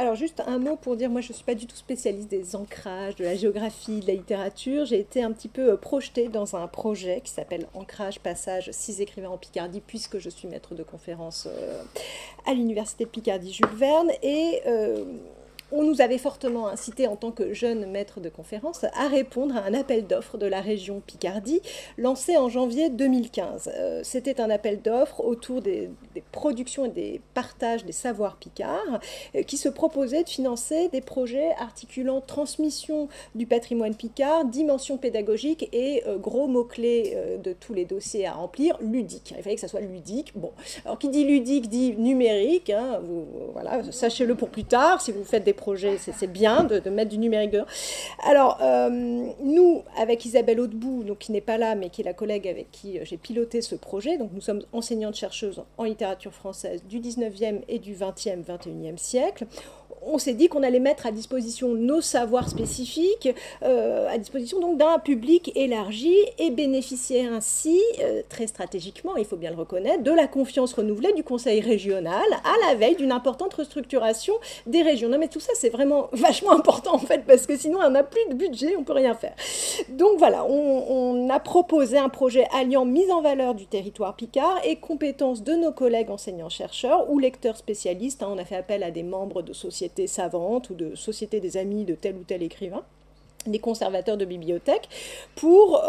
Alors juste un mot pour dire, moi je ne suis pas du tout spécialiste des ancrages, de la géographie, de la littérature. J'ai été un petit peu projetée dans un projet qui s'appelle Ancrage, Passage, 6 écrivains en Picardie, puisque je suis maître de conférence à l'université de Picardie Jules Verne. Et on nous avait fortement incité en tant que jeune maître de conférence à répondre à un appel d'offres de la région Picardie lancé en janvier 2015. C'était un appel d'offres autour des productions et des partages des savoirs picards qui se proposait de financer des projets articulant transmission du patrimoine picard, dimension pédagogique et gros mots-clés de tous les dossiers à remplir, ludique. Il fallait que ça soit ludique. Bon, alors qui dit ludique dit numérique. Hein, voilà, sachez-le pour plus tard. Si vous faites des projets, c'est bien de mettre du numérique dedans. Alors, nous, avec Isabelle Hautebout, donc, qui n'est pas là, mais qui est la collègue avec qui j'ai piloté ce projet, donc nous sommes enseignantes-chercheuses en littérature française du 19e et du 20e, 21e siècle. On s'est dit qu'on allait mettre à disposition nos savoirs spécifiques, à disposition donc d'un public élargi et bénéficier ainsi, très stratégiquement, il faut bien le reconnaître, de la confiance renouvelée du Conseil régional à la veille d'une importante restructuration des régions. Non mais tout ça c'est vraiment vachement important en fait, parce que sinon on n'a plus de budget, on ne peut rien faire. Donc voilà, on a proposé un projet alliant mise en valeur du territoire picard et compétences de nos collègues enseignants-chercheurs ou lecteurs spécialistes. On a fait appel à des membres de sociétés savantes ou de sociétés des amis de tel ou tel écrivain, des conservateurs de bibliothèques, pour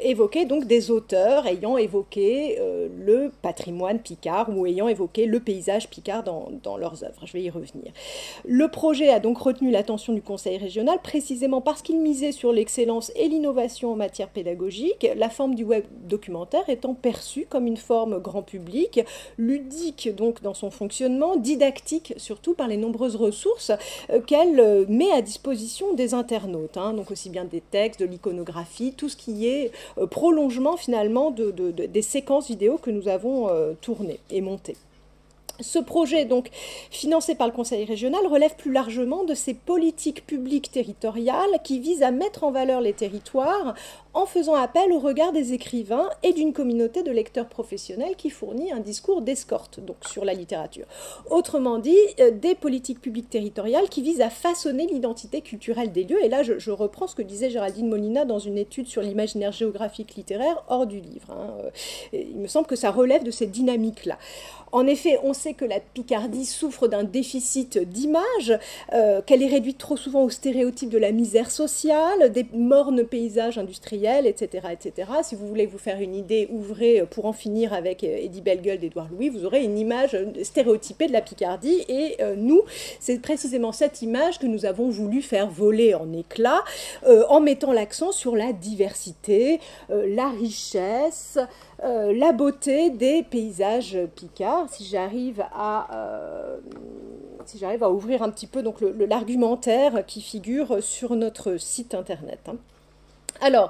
évoquer donc des auteurs ayant évoqué le patrimoine picard ou ayant évoqué le paysage picard dans leurs œuvres. Je vais y revenir. Le projet a donc retenu l'attention du Conseil régional précisément parce qu'il misait sur l'excellence et l'innovation en matière pédagogique, la forme du web documentaire étant perçue comme une forme grand public, ludique donc dans son fonctionnement, didactique surtout par les nombreuses ressources qu'elle met à disposition des internautes. Donc aussi bien des textes, de l'iconographie, tout ce qui est prolongement finalement des séquences vidéo que nous avons tournées et montées. Ce projet, donc financé par le Conseil régional, relève plus largement de ces politiques publiques territoriales qui visent à mettre en valeur les territoires en faisant appel au regard des écrivains et d'une communauté de lecteurs professionnels qui fournit un discours d'escorte donc sur la littérature. Autrement dit, des politiques publiques territoriales qui visent à façonner l'identité culturelle des lieux. Et là, je reprends ce que disait Géraldine Molina dans une étude sur l'imaginaire géographique littéraire hors du livre. Il me semble que ça relève de cette dynamique-là. En effet, on sait que la Picardie souffre d'un déficit d'image, qu'elle est réduite trop souvent aux stéréotypes de la misère sociale, des mornes paysages industriels, etc., etc. Si vous voulez vous faire une idée, ouvrez pour en finir avec Eddie Bellegueule d'Édouard Louis, vous aurez une image stéréotypée de la Picardie. Et nous, c'est précisément cette image que nous avons voulu faire voler en éclats, en mettant l'accent sur la diversité, la richesse, la beauté des paysages picards. Si j'arrive à ouvrir un petit peu donc l'argumentaire qui figure sur notre site internet. Alors,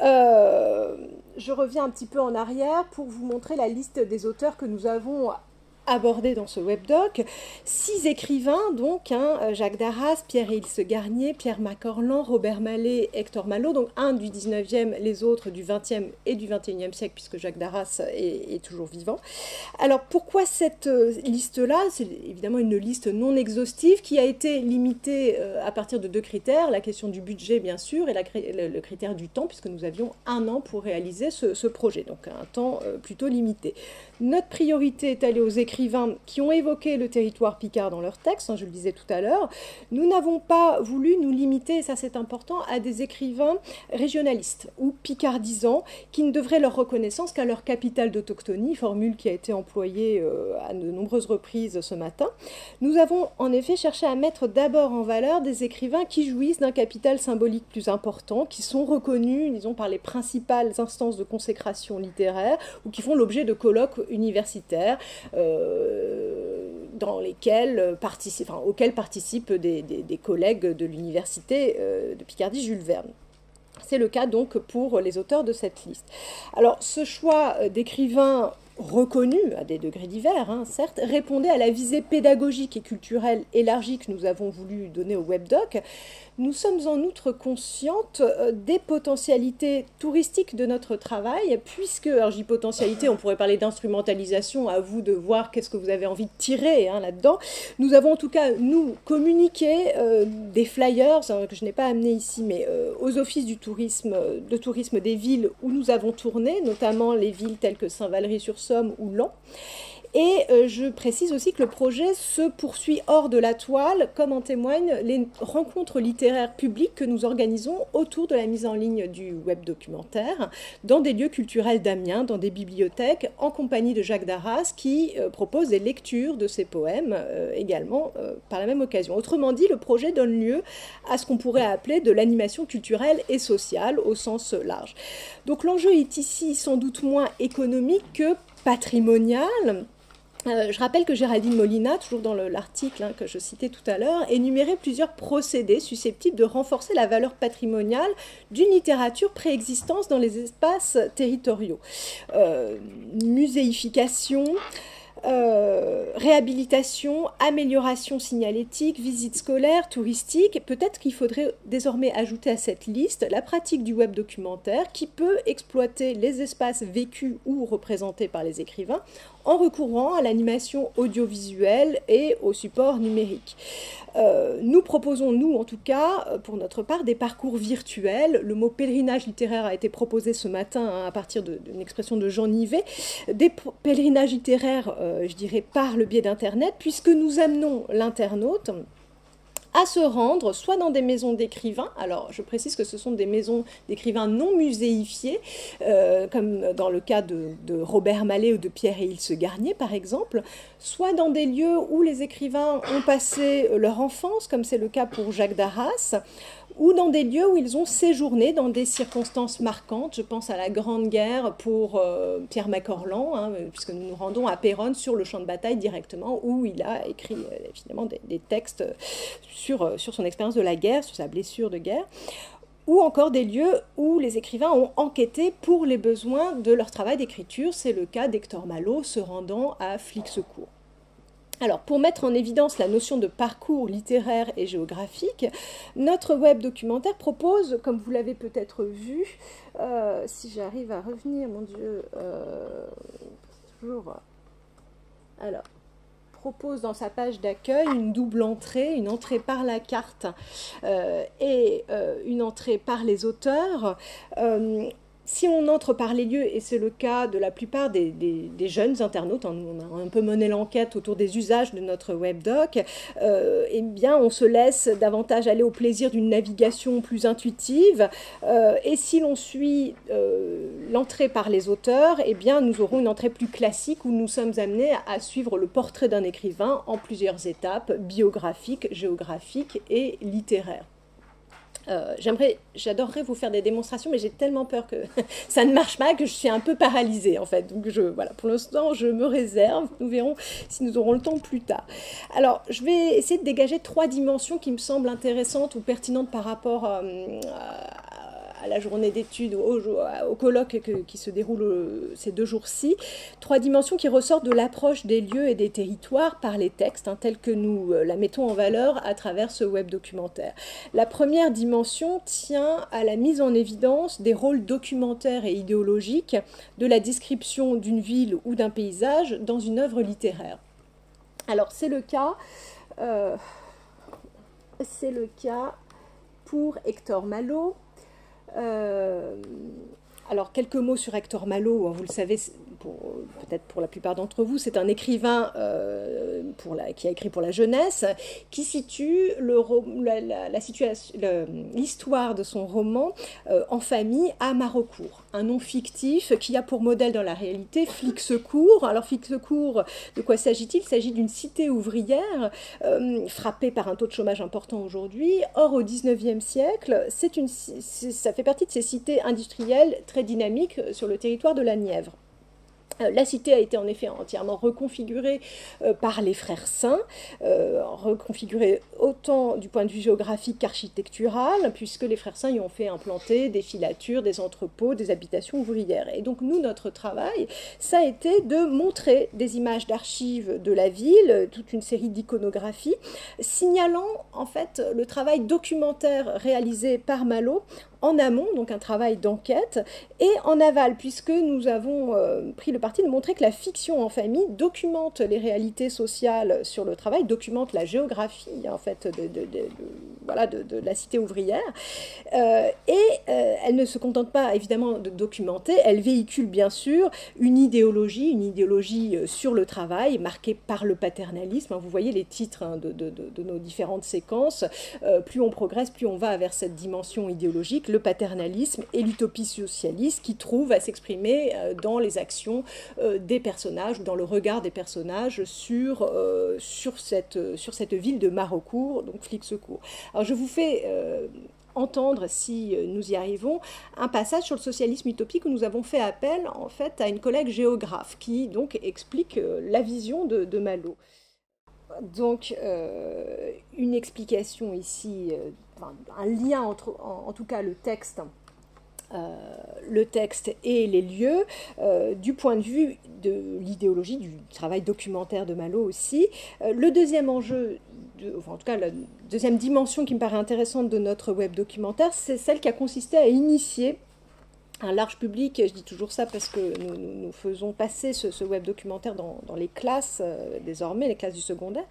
je reviens un petit peu en arrière pour vous montrer la liste des auteurs que nous avons abordés dans ce webdoc. 6 écrivains, donc, Jacques Darras, Pierre-Élise Garnier, Pierre Macorlan, Robert Mallet, Hector Malot, donc un du 19e, les autres du 20e et du 21e siècle, puisque Jacques Darras est toujours vivant. Alors, pourquoi cette liste-là? C'est évidemment une liste non exhaustive qui a été limitée à partir de 2 critères, la question du budget, bien sûr, et le critère du temps, puisque nous avions 1 an pour réaliser ce projet, donc un temps plutôt limité. Notre priorité est allée aux écrivains qui ont évoqué le territoire picard dans leurs textes, je le disais tout à l'heure. Nous n'avons pas voulu nous limiter, et ça c'est important, à des écrivains régionalistes ou picardisants qui ne devraient leur reconnaissance qu'à leur capitale d'autochtonie, formule qui a été employée à de nombreuses reprises ce matin. Nous avons en effet cherché à mettre d'abord en valeur des écrivains qui jouissent d'un capital symbolique plus important, qui sont reconnus, disons, par les principales instances de consécration littéraire ou qui font l'objet de colloques universitaires auxquels participent des collègues de l'université de Picardie Jules Verne. C'est le cas donc pour les auteurs de cette liste. Alors ce choix d'écrivains reconnus à des degrés divers, hein, certes, répondaient à la visée pédagogique et culturelle élargie que nous avons voulu donner au WebDoc. Nous sommes en outre conscientes des potentialités touristiques de notre travail, puisque, alors je dis potentialité, on pourrait parler d'instrumentalisation, à vous de voir qu'est-ce que vous avez envie de tirer hein, là-dedans. Nous avons en tout cas, nous, communiqué des flyers, hein, que je n'ai pas amené ici, mais aux offices du tourisme, de tourisme des villes où nous avons tourné, notamment les villes telles que Saint-Valery-sur-Somme ou Laon. Et je précise aussi que le projet se poursuit hors de la toile, comme en témoignent les rencontres littéraires publiques que nous organisons autour de la mise en ligne du web documentaire, dans des lieux culturels d'Amiens, dans des bibliothèques, en compagnie de Jacques Darras, qui propose des lectures de ses poèmes également par la même occasion. Autrement dit, le projet donne lieu à ce qu'on pourrait appeler de l'animation culturelle et sociale au sens large. Donc l'enjeu est ici sans doute moins économique que patrimonial. Je rappelle que Géraldine Molina, toujours dans l'article hein, que je citais tout à l'heure, énumérait plusieurs procédés susceptibles de renforcer la valeur patrimoniale d'une littérature préexistante dans les espaces territoriaux. Muséification, réhabilitation, amélioration signalétique, visites scolaires, touristiques. Peut-être qu'il faudrait désormais ajouter à cette liste la pratique du web documentaire qui peut exploiter les espaces vécus ou représentés par les écrivains en recourant à l'animation audiovisuelle et au support numérique. Nous proposons, nous en tout cas, pour notre part, des parcours virtuels. Le mot pèlerinage littéraire a été proposé ce matin hein, à partir d'une expression de Jean Nivet. Des pèlerinages littéraires, je dirais, par le biais d'Internet, puisque nous amenons l'internaute à se rendre soit dans des maisons d'écrivains, alors je précise que ce sont des maisons d'écrivains non muséifiées, comme dans le cas de Robert Mallet ou de Pierre et Ilse Garnier par exemple, soit dans des lieux où les écrivains ont passé leur enfance, comme c'est le cas pour Jacques Darras, ou dans des lieux où ils ont séjourné dans des circonstances marquantes. Je pense à la Grande Guerre pour Pierre Macorlan, hein, puisque nous nous rendons à Péronne sur le champ de bataille directement, où il a écrit finalement des textes sur son expérience de la guerre, sur sa blessure de guerre, ou encore des lieux où les écrivains ont enquêté pour les besoins de leur travail d'écriture. C'est le cas d'Hector Malot se rendant à Flixecourt. Alors, pour mettre en évidence la notion de parcours littéraire et géographique, notre web documentaire propose, comme vous l'avez peut-être vu, si j'arrive à revenir, mon Dieu, toujours, alors, propose dans sa page d'accueil une double entrée, une entrée par la carte et une entrée par les auteurs. Si on entre par les lieux, et c'est le cas de la plupart des jeunes internautes, hein, on a un peu mené l'enquête autour des usages de notre webdoc, eh bien on se laisse davantage aller au plaisir d'une navigation plus intuitive, et si l'on suit l'entrée par les auteurs, eh bien nous aurons une entrée plus classique où nous sommes amenés à suivre le portrait d'un écrivain en plusieurs étapes biographiques, géographiques et littéraires. J'adorerais vous faire des démonstrations, mais j'ai tellement peur que ça ne marche pas que je suis un peu paralysée en fait. Donc voilà, pour l'instant, je me réserve. Nous verrons si nous aurons le temps plus tard. Alors, je vais essayer de dégager 3 dimensions qui me semblent intéressantes ou pertinentes par rapport à la journée d'études, au colloque qui se déroule ces 2 jours-ci. 3 dimensions qui ressortent de l'approche des lieux et des territoires par les textes, hein, tels que nous la mettons en valeur à travers ce web documentaire. La première dimension tient à la mise en évidence des rôles documentaires et idéologiques de la description d'une ville ou d'un paysage dans une œuvre littéraire. Alors, c'est le cas pour Hector Malot. Alors, quelques mots sur Hector Malot. Vous le savez, peut-être pour la plupart d'entre vous, c'est un écrivain qui a écrit pour la jeunesse, qui situe l'histoire de son roman en famille à Marocourt. Un nom fictif qui a pour modèle dans la réalité Flixecourt. Alors, Flixecourt, de quoi s'agit-il? Il s'agit d'une cité ouvrière frappée par un taux de chômage important aujourd'hui. Or, au XIXe siècle, ça fait partie de ces cités industrielles très dynamiques sur le territoire de la Nièvre. La cité a été en effet entièrement reconfigurée par les frères Saints, reconfigurée autant du point de vue géographique qu'architectural, puisque les frères Saints y ont fait implanter des filatures, des entrepôts, des habitations ouvrières. Et donc nous, notre travail, ça a été de montrer des images d'archives de la ville, toute une série d'iconographies, signalant en fait le travail documentaire réalisé par Malo en amont, donc un travail d'enquête, et en aval, puisque nous avons pris le parti de montrer que la fiction en famille documente les réalités sociales sur le travail, documente la géographie en fait voilà, de la cité ouvrière, elle ne se contente pas évidemment de documenter, elle véhicule bien sûr une idéologie sur le travail, marquée par le paternalisme. Vous voyez les titres de nos différentes séquences, plus on progresse, plus on va vers cette dimension idéologique, le paternalisme et l'utopie socialiste qui trouve à s'exprimer dans les actions des personnages, ou dans le regard des personnages sur cette ville de Marocourt, donc Flixecourt. Alors je vous fais entendre, si nous y arrivons, un passage sur le socialisme utopique où nous avons fait appel en fait à une collègue géographe qui donc explique la vision de Malo. Donc, une explication ici, un lien entre, en tout cas, le texte et les lieux, du point de vue de l'idéologie, du travail documentaire de Malo aussi. Le deuxième enjeu, en tout cas la deuxième dimension qui me paraît intéressante de notre web documentaire, c'est celle qui a consisté à initier un large public, je dis toujours ça parce que nous faisons passer ce web documentaire dans les classes, désormais, les classes du secondaire,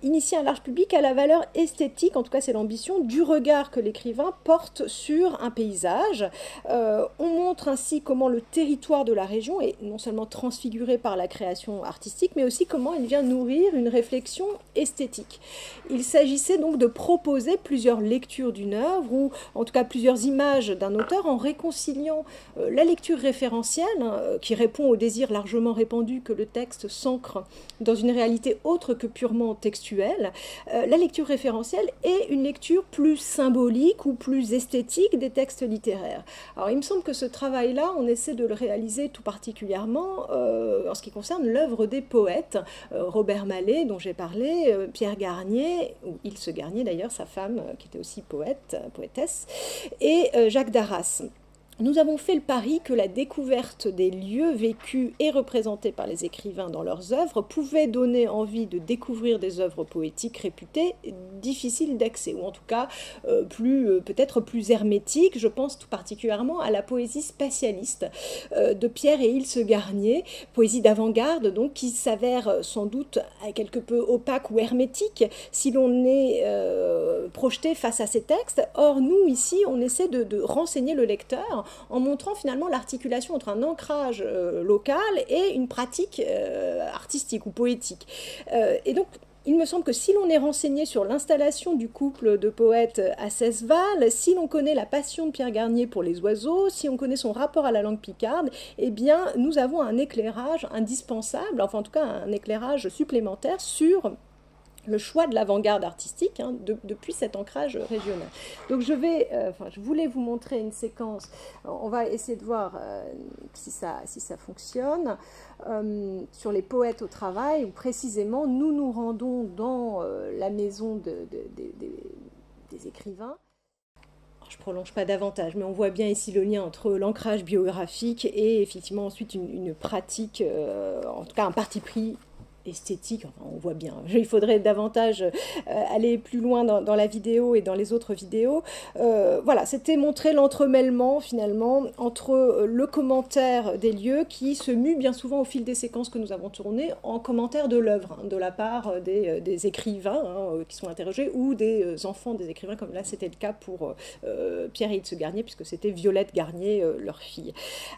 initier un large public à la valeur esthétique, en tout cas c'est l'ambition, du regard que l'écrivain porte sur un paysage. On montre ainsi comment le territoire de la région est non seulement transfiguré par la création artistique, mais aussi comment il vient nourrir une réflexion esthétique. Il s'agissait donc de proposer plusieurs lectures d'une œuvre, ou en tout cas plusieurs images d'un auteur, en réconciliant la lecture référentielle, qui répond au désir largement répandu que le texte s'ancre dans une réalité autre que purement textuelle, la lecture référentielle et une lecture plus symbolique ou plus esthétique des textes littéraires. Alors il me semble que ce travail-là, on essaie de le réaliser tout particulièrement en ce qui concerne l'œuvre des poètes, Robert Mallet, dont j'ai parlé, Pierre Garnier, ou Ilse Garnier d'ailleurs, sa femme, qui était aussi poétesse, et Jacques Darras. Nous avons fait le pari que la découverte des lieux vécus et représentés par les écrivains dans leurs œuvres pouvait donner envie de découvrir des œuvres poétiques réputées difficiles d'accès, ou en tout cas peut-être plus hermétiques. Je pense tout particulièrement à la poésie spatialiste de Pierre et Ilse Garnier, poésie d'avant-garde donc, qui s'avère sans doute quelque peu opaque ou hermétique si l'on est projeté face à ces textes. Or nous ici on essaie de renseigner le lecteur en montrant finalement l'articulation entre un ancrage local et une pratique artistique ou poétique. Et donc, il me semble que si l'on est renseigné sur l'installation du couple de poètes à Cesval, si l'on connaît la passion de Pierre Garnier pour les oiseaux, si on connaît son rapport à la langue picarde, eh bien, nous avons un éclairage indispensable, enfin en tout cas un éclairage supplémentaire sur le choix de l'avant-garde artistique depuis cet ancrage régional. Donc je voulais vous montrer une séquence, on va essayer de voir si ça fonctionne, sur les poètes au travail, où précisément nous nous rendons dans la maison des écrivains. Je ne prolonge pas davantage, mais on voit bien ici le lien entre l'ancrage biographique et effectivement ensuite une pratique, en tout cas un parti pris esthétique, enfin, on voit bien. Il faudrait davantage aller plus loin dans la vidéo et dans les autres vidéos. Voilà, c'était montrer l'entremêlement finalement entre le commentaire des lieux qui se mue bien souvent au fil des séquences que nous avons tournées en commentaire de l'œuvre, de la part des écrivains qui sont interrogés ou des enfants des écrivains, comme là c'était le cas pour Pierre et Ilse Garnier, puisque c'était Violette Garnier, leur fille.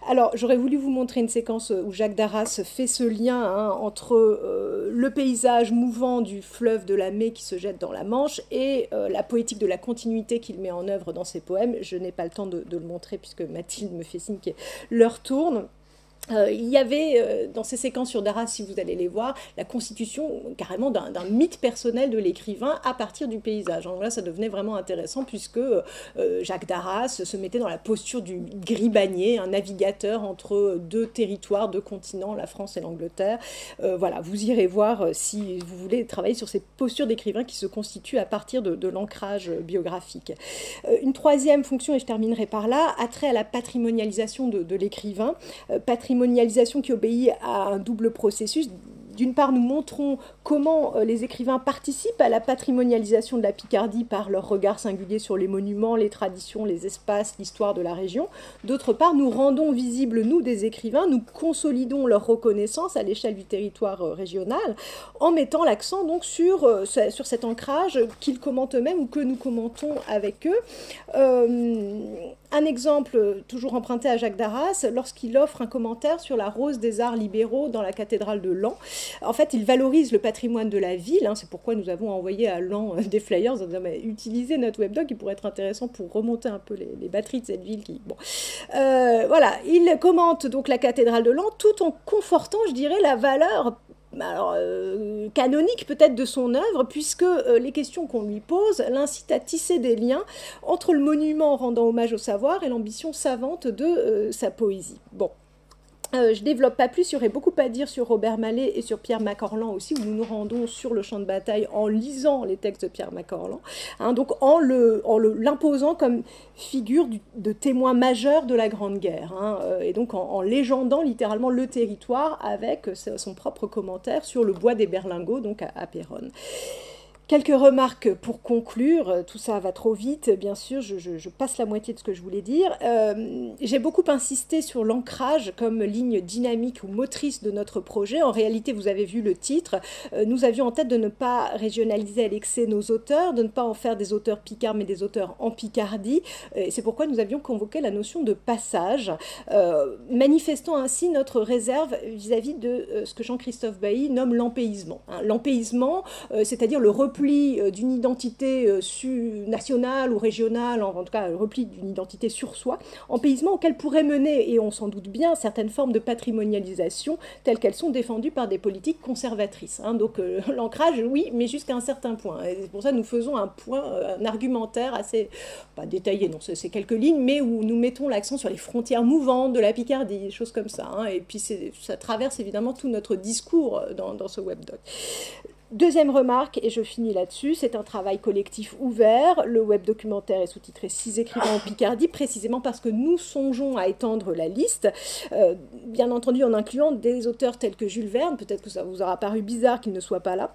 Alors j'aurais voulu vous montrer une séquence où Jacques Darras fait ce lien entre le paysage mouvant du fleuve de la Mai qui se jette dans la Manche et la poétique de la continuité qu'il met en œuvre dans ses poèmes. Je n'ai pas le temps de le montrer puisque Mathilde me fait signe que l'heure tourne. Il y avait dans ces séquences sur Darras, si vous allez les voir, la constitution carrément d'un mythe personnel de l'écrivain à partir du paysage. Donc là, ça devenait vraiment intéressant puisque Jacques Darras se mettait dans la posture du gribanier, un navigateur entre deux territoires, deux continents, la France et l'Angleterre. Voilà, vous irez voir si vous voulez travailler sur ces postures d'écrivain qui se constituent à partir de l'ancrage biographique. Une troisième fonction, et je terminerai par là, a trait à la patrimonialisation de l'écrivain. Patrimonialisation qui obéit à un double processus. D'une part, nous montrons comment les écrivains participent à la patrimonialisation de la Picardie par leur regard singulier sur les monuments, les traditions, les espaces, l'histoire de la région. D'autre part, nous rendons visibles, nous, des écrivains, nous consolidons leur reconnaissance à l'échelle du territoire régional en mettant l'accent donc sur cet ancrage qu'ils commentent eux-mêmes ou que nous commentons avec eux. Un exemple toujours emprunté à Jacques Darras, lorsqu'il offre un commentaire sur la rose des arts libéraux dans la cathédrale de Laon. En fait, il valorise le patrimoine de la ville, c'est pourquoi nous avons envoyé à Laon des flyers en disant utilisez notre webdoc, qui pourrait être intéressant pour remonter un peu les batteries de cette ville. Voilà, il commente donc la cathédrale de Laon tout en confortant, je dirais, la valeur canonique peut-être de son œuvre, puisque les questions qu'on lui pose l'incitent à tisser des liens entre le monument rendant hommage au savoir et l'ambition savante de sa poésie. Bon. Je ne développe pas plus, il y aurait beaucoup à dire sur Robert Mallet et sur Pierre Macorlan aussi, où nous nous rendons sur le champ de bataille en lisant les textes de Pierre Macorlan, donc en l'imposant comme figure de témoin majeur de la Grande Guerre, et donc en légendant littéralement le territoire avec son propre commentaire sur le bois des Berlingots, donc à Péronne. Quelques remarques pour conclure, tout ça va trop vite, bien sûr, je passe la moitié de ce que je voulais dire. J'ai beaucoup insisté sur l'ancrage comme ligne dynamique ou motrice de notre projet. En réalité, vous avez vu le titre, nous avions en tête de ne pas régionaliser à l'excès nos auteurs, de ne pas en faire des auteurs picards, mais des auteurs en Picardie. C'est pourquoi nous avions convoqué la notion de passage, manifestant ainsi notre réserve vis-à-vis de ce que Jean-Christophe Bailly nomme l'empéisement. L'empéisement, c'est-à-dire le repli d'une identité nationale ou régionale, en tout cas le repli d'une identité sur soi, empéisement auquel pourrait mener, et on s'en doute bien, certaines formes de patrimonialisation telles qu'elles sont défendues par des politiques conservatrices. Donc l'ancrage, oui, mais jusqu'à un certain point. Et c'est pour ça que nous faisons un argumentaire assez, pas détaillé, non, c'est quelques lignes, mais où nous mettons l'accent sur les frontières mouvantes de la Picardie, des choses comme ça. Et puis ça traverse évidemment tout notre discours dans ce webdoc. Deuxième remarque, et je finis là-dessus, c'est un travail collectif ouvert. Le web documentaire est sous-titré 6 écrivains en Picardie, précisément parce que nous songeons à étendre la liste, bien entendu en incluant des auteurs tels que Jules Verne, peut-être que ça vous aura paru bizarre qu'il ne soit pas là,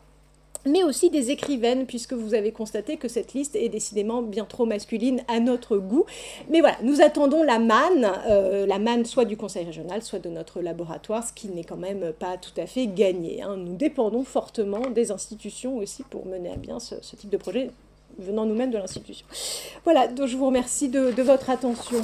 mais aussi des écrivaines, puisque vous avez constaté que cette liste est décidément bien trop masculine à notre goût. Mais voilà, nous attendons la manne soit du Conseil régional, soit de notre laboratoire, ce qui n'est quand même pas tout à fait gagné. Nous dépendons fortement des institutions aussi pour mener à bien ce type de projet, venant nous-mêmes de l'institution. Voilà, donc je vous remercie de votre attention.